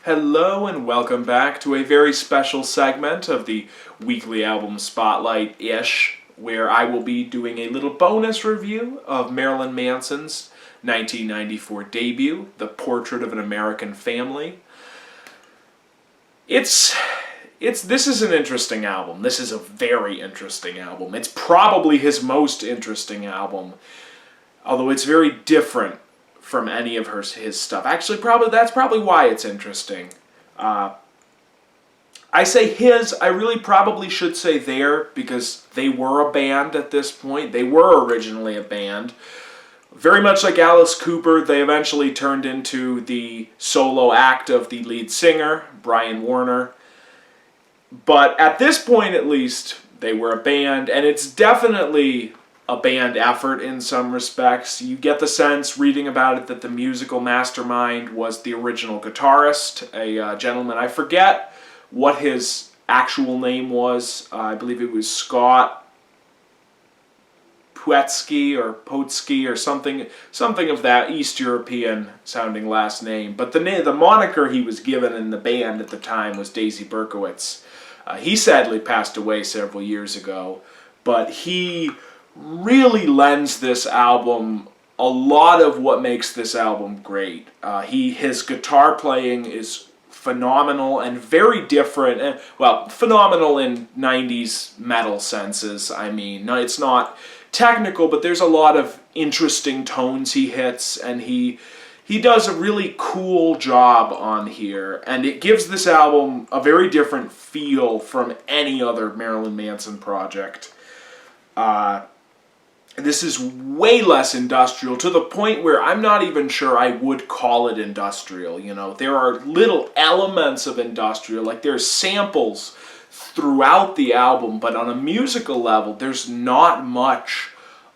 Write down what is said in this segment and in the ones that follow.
Hello and welcome back to a very special segment of the weekly album spotlight-ish, where I will be doing a little bonus review of Marilyn Manson's 1994 debut, The Portrait of an American Family. This is an interesting album. This is a very interesting album. It's probably his most interesting album, although it's very different from any of his stuff. Actually, that's probably why it's interesting. I say his, I really probably should say their, because they were a band at this point. They were originally a band. Very much like Alice Cooper, they eventually turned into the solo act of the lead singer, Brian Warner. But at this point, at least, they were a band, and it's definitely a band effort in some respects. You get the sense, reading about it, that the musical mastermind was the original guitarist, a gentleman. I forget what his actual name was. I believe it was Scott Putski or something of that East European sounding last name. But the moniker he was given in the band at the time was Daisy Berkowitz. He sadly passed away several years ago, but he really lends this album a lot of what makes this album great. His guitar playing is phenomenal and very different. Well, phenomenal in 90s metal senses. I mean, it's not technical, but there's a lot of interesting tones he hits, and he does a really cool job on here, and it gives this album a very different feel from any other Marilyn Manson project. This is way less industrial, to the point where I'm not even sure I would call it industrial. You know, there are little elements of industrial, like there's samples throughout the album, but on a musical level, there's not much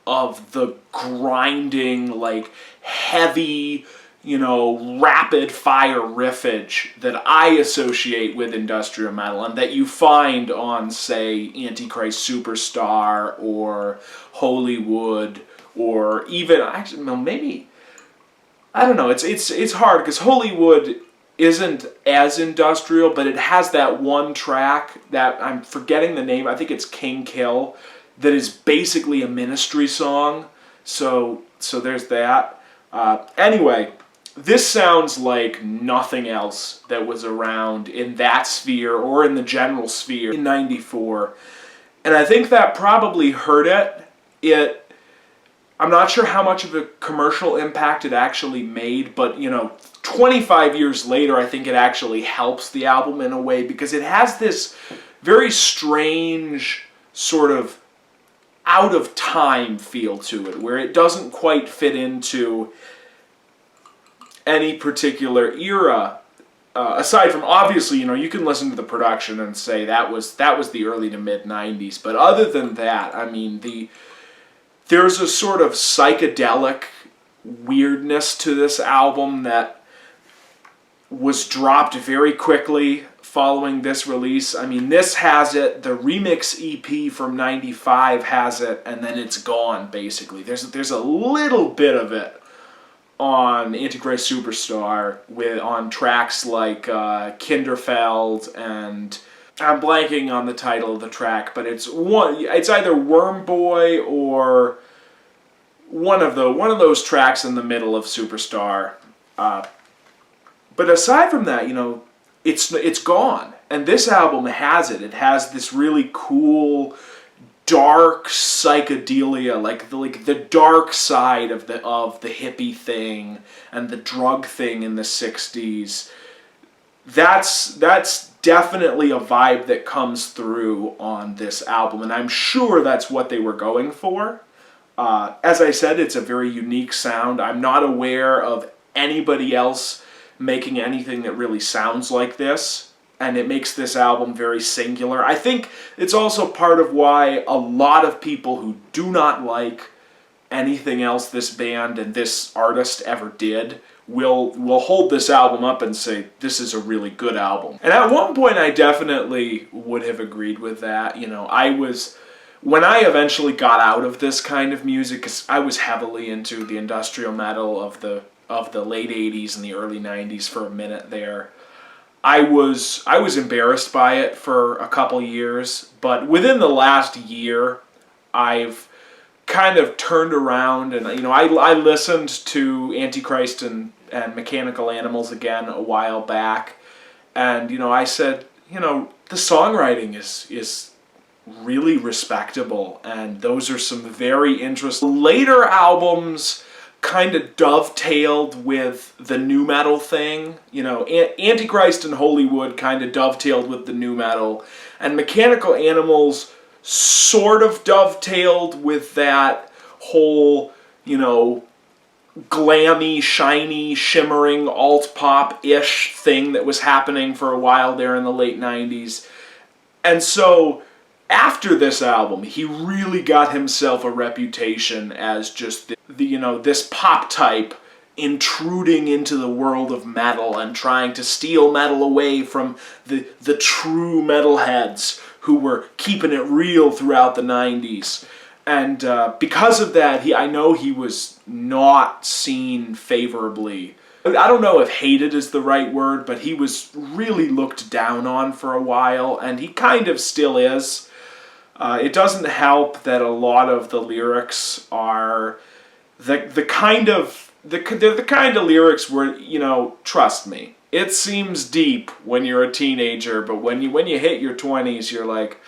of the grinding, like heavy, rapid fire riffage that I associate with industrial metal and that you find on, say, Antichrist Superstar or Hollywood, or even, actually, maybe, I don't know, it's hard because Hollywood isn't as industrial, but it has that one track that I'm forgetting the name, I think it's King Kill, that is basically a Ministry song, so there's that. Anyway, this sounds like nothing else that was around in that sphere or in the general sphere in 94. And I think that probably hurt it. I'm not sure how much of a commercial impact it actually made, but 25 years later, I think it actually helps the album in a way, because it has this very strange sort of out of time feel to it, where it doesn't quite fit into any particular era, aside from, obviously, you can listen to the production and say that was the early to mid 90s, but other than that, I mean, there's a sort of psychedelic weirdness to this album that was dropped very quickly following this release. I mean, this has it, the remix EP from 95 has it, and then it's gone, basically. There's a little bit of it on Antichrist Superstar, on tracks like Kinderfeld, and I'm blanking on the title of the track, but it's either Worm Boy or one of those tracks in the middle of Superstar. But aside from that, it's gone. And this album has it. It has this really cool, dark psychedelia, like the dark side of the hippie thing and the drug thing in the 60s. That's definitely a vibe that comes through on this album, and I'm sure that's what they were going for. As I said, it's a very unique sound. I'm not aware of anybody else making anything that really sounds like this, and it makes this album very singular. I think it's also part of why a lot of people who do not like anything else this band and this artist ever did will hold this album up and say, this is a really good album. And at one point, I definitely would have agreed with that. When I eventually got out of this kind of music, because I was heavily into the industrial metal of the late 80s and the early 90s for a minute there, I was embarrassed by it for a couple years, but within the last year, I've kind of turned around, and I listened to Antichrist and Mechanical Animals again a while back, and I said, the songwriting is really respectable, and those are some very interesting. Later albums kind of dovetailed with the nu metal thing. Antichrist and Hollywood kind of dovetailed with the nu metal, and Mechanical Animals sort of dovetailed with that whole, glammy, shiny, shimmering alt-pop-ish thing that was happening for a while there in the late 90s. And so after this album, he really got himself a reputation as just this pop type intruding into the world of metal and trying to steal metal away from the true metalheads who were keeping it real throughout the 90s. And because of that, I know he was not seen favorably. I don't know if hated is the right word, but he was really looked down on for a while, and he kind of still is. It doesn't help that a lot of the lyrics are the kind of lyrics where, trust me, it seems deep when you're a teenager, but when you hit your 20s, you're like.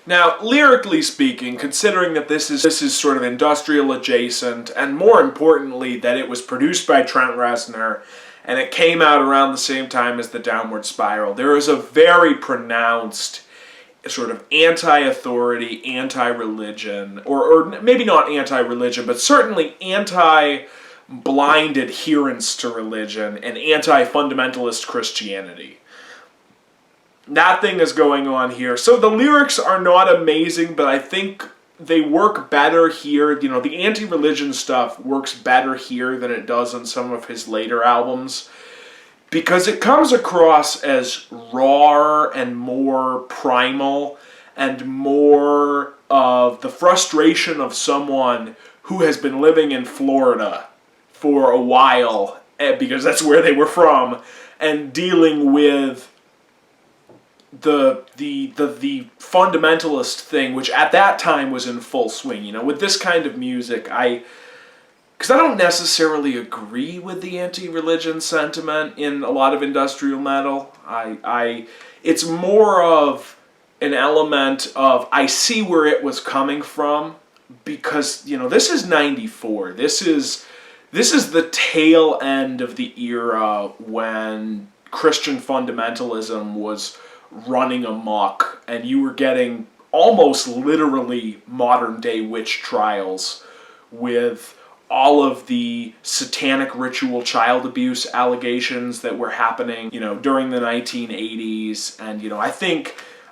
Now, lyrically speaking, considering that this is sort of industrial adjacent, and more importantly, that it was produced by Trent Reznor, and it came out around the same time as The Downward Spiral, there is a very pronounced sort of anti-authority, anti-religion, or maybe not anti-religion, but certainly anti-blind adherence to religion and anti-fundamentalist Christianity. That thing is going on here. So the lyrics are not amazing, but I think they work better here. The anti-religion stuff works better here than it does on some of his later albums, because it comes across as raw and more primal and more of the frustration of someone who has been living in Florida for a while, because that's where they were from, and dealing with the fundamentalist thing, which at that time was in full swing. With this kind of music, because I don't necessarily agree with the anti-religion sentiment in a lot of industrial metal. It's more of an element of, I see where it was coming from, because this is '94. This is the tail end of the era when Christian fundamentalism was running amok, and you were getting almost literally modern day witch trials with all of the satanic ritual child abuse allegations that were happening, during the 1980s. And,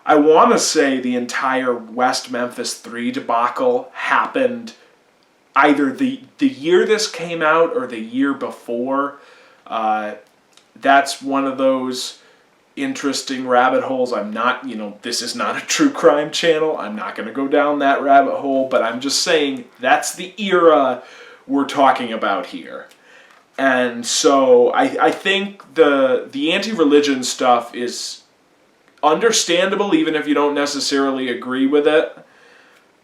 I want to say the entire West Memphis 3 debacle happened either the year this came out or the year before. That's one of those interesting rabbit holes. I'm not, this is not a true crime channel. I'm not going to go down that rabbit hole, but I'm just saying that's the era we're talking about here. And so I think the anti-religion stuff is understandable, even if you don't necessarily agree with it.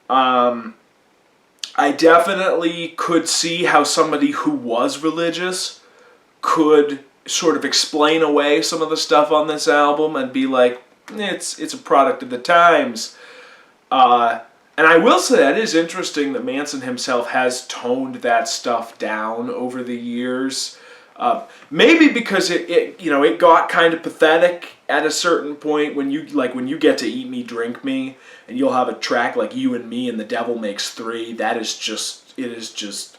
I definitely could see how somebody who was religious could sort of explain away some of the stuff on this album and be like, it's a product of the times. And I will say that it is interesting that Manson himself has toned that stuff down over the years. Maybe because it got kind of pathetic at a certain point when you get to Eat Me, Drink Me, and you'll have a track like You and Me and The Devil Makes Three. It is just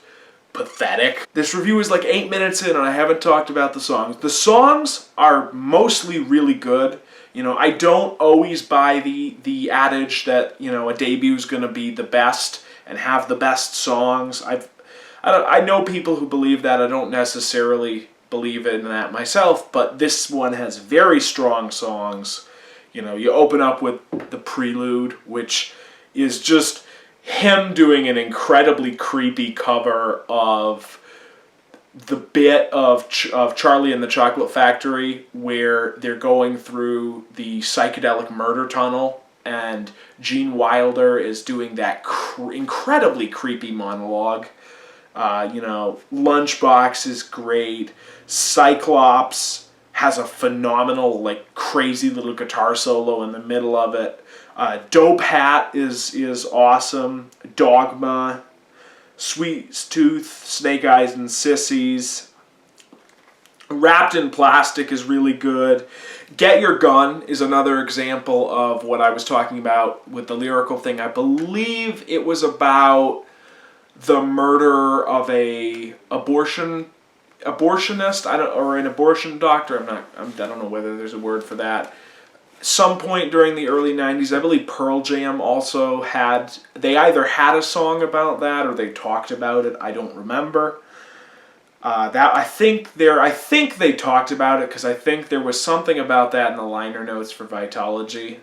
pathetic. This review is like 8 minutes in and I haven't talked about the songs. The songs are mostly really good. I don't always buy the adage that, a debut is going to be the best and have the best songs. I know people who believe that. I don't necessarily believe in that myself, but this one has very strong songs. You open up with the prelude, which is just him doing an incredibly creepy cover of the bit of Charlie and the Chocolate Factory where they're going through the psychedelic murder tunnel, and Gene Wilder is doing that incredibly creepy monologue. Lunchbox is great. Cyclops has a phenomenal, like, crazy little guitar solo in the middle of it. Dope Hat is awesome. Dogma, Sweet Tooth, Snake Eyes and Sissies. Wrapped in Plastic is really good. Get Your Gun is another example of what I was talking about with the lyrical thing. I believe it was about the murder of a abortionist, or an abortion doctor. I don't know whether there's a word for that. Some point during the early 90s, I believe Pearl Jam also they either had a song about that or they talked about it. I don't remember. I think they talked about it, because I think there was something about that in the liner notes for Vitology,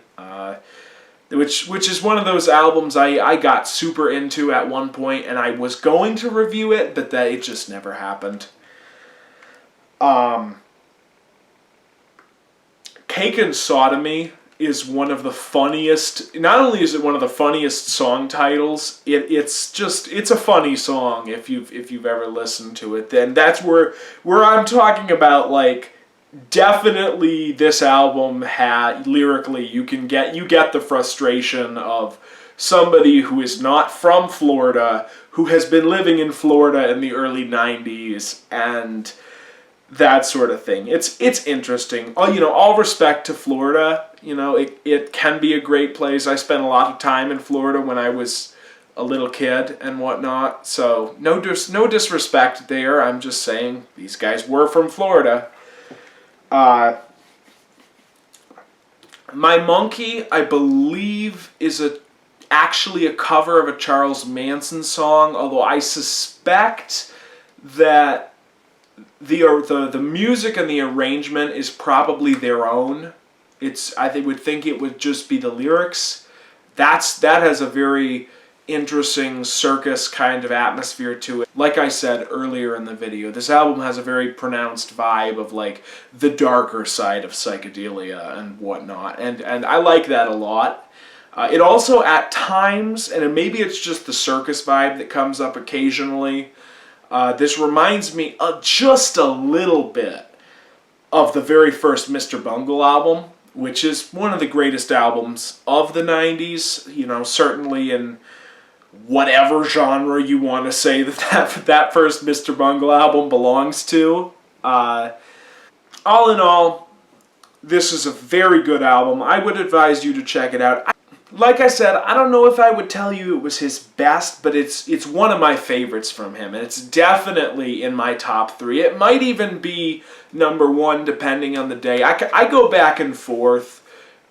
which is one of those albums I got super into at one point, and I was going to review it, but that it just never happened. Cake and Sodomy is one of the funniest. Not only is it one of the funniest song titles, it's a funny song if you've ever listened to it. Then that's where I'm talking about, like, definitely this album had lyrically you get the frustration of somebody who is not from Florida, who has been living in Florida in the early 90s, and that sort of thing. It's interesting. All respect to Florida. It can be a great place. I spent a lot of time in Florida when I was a little kid and whatnot. So no disrespect there. I'm just saying these guys were from Florida. My Monkey, I believe, is actually a cover of a Charles Manson song. Although I suspect that the music and the arrangement is probably their own. I would think it would just be the lyrics. That has a very interesting circus kind of atmosphere to it. Like I said earlier in the video, this album has a very pronounced vibe of, like, the darker side of psychedelia and whatnot, and I like that a lot. It also, at times, and maybe it's just the circus vibe that comes up occasionally, this reminds me of just a little bit of the very first Mr. Bungle album, which is one of the greatest albums of the 90s, certainly in whatever genre you want to say that first Mr. Bungle album belongs to. All in all, this is a very good album. I would advise you to check it out. Like I said, I don't know if I would tell you it was his best, but it's one of my favorites from him, and it's definitely in my top 3. It might even be number 1, depending on the day. I go back and forth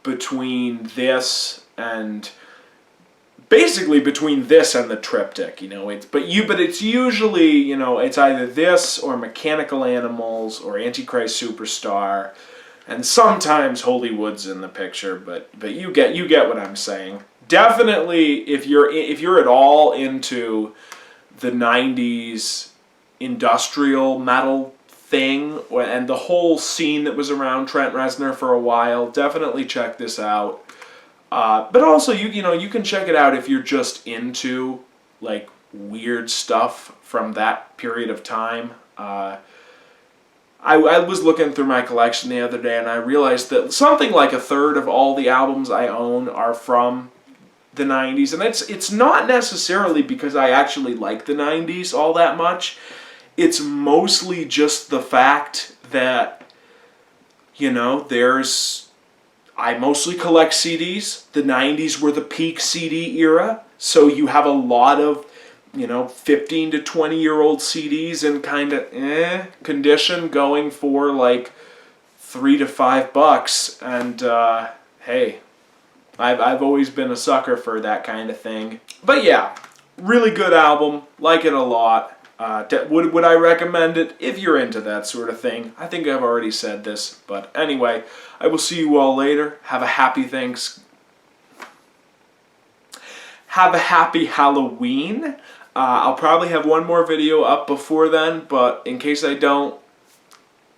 between this and... basically between this and the Triptych, but it's usually, it's either this or Mechanical Animals or Antichrist Superstar, and sometimes Hollywood's in the picture, but you get what I'm saying. Definitely, if you're at all into the 90s industrial metal thing and the whole scene that was around Trent Reznor for a while, definitely check this out. But also, you can check it out if you're just into, like, weird stuff from that period of time. I was looking through my collection the other day, and I realized that something like a third of all the albums I own are from the 90s. And it's not necessarily because I actually like the 90s all that much. It's mostly just the fact that, I mostly collect CDs. The 90s were the peak CD era, so you have a lot of, 15 to 20-year-old CDs in kind of condition going for like $3 to $5, and hey, I've always been a sucker for that kind of thing. But yeah, really good album, like it a lot. Would I recommend it if you're into that sort of thing? I think I've already said this, but anyway, I will see you all later. Have a happy Halloween. I'll probably have one more video up before then, but in case I don't,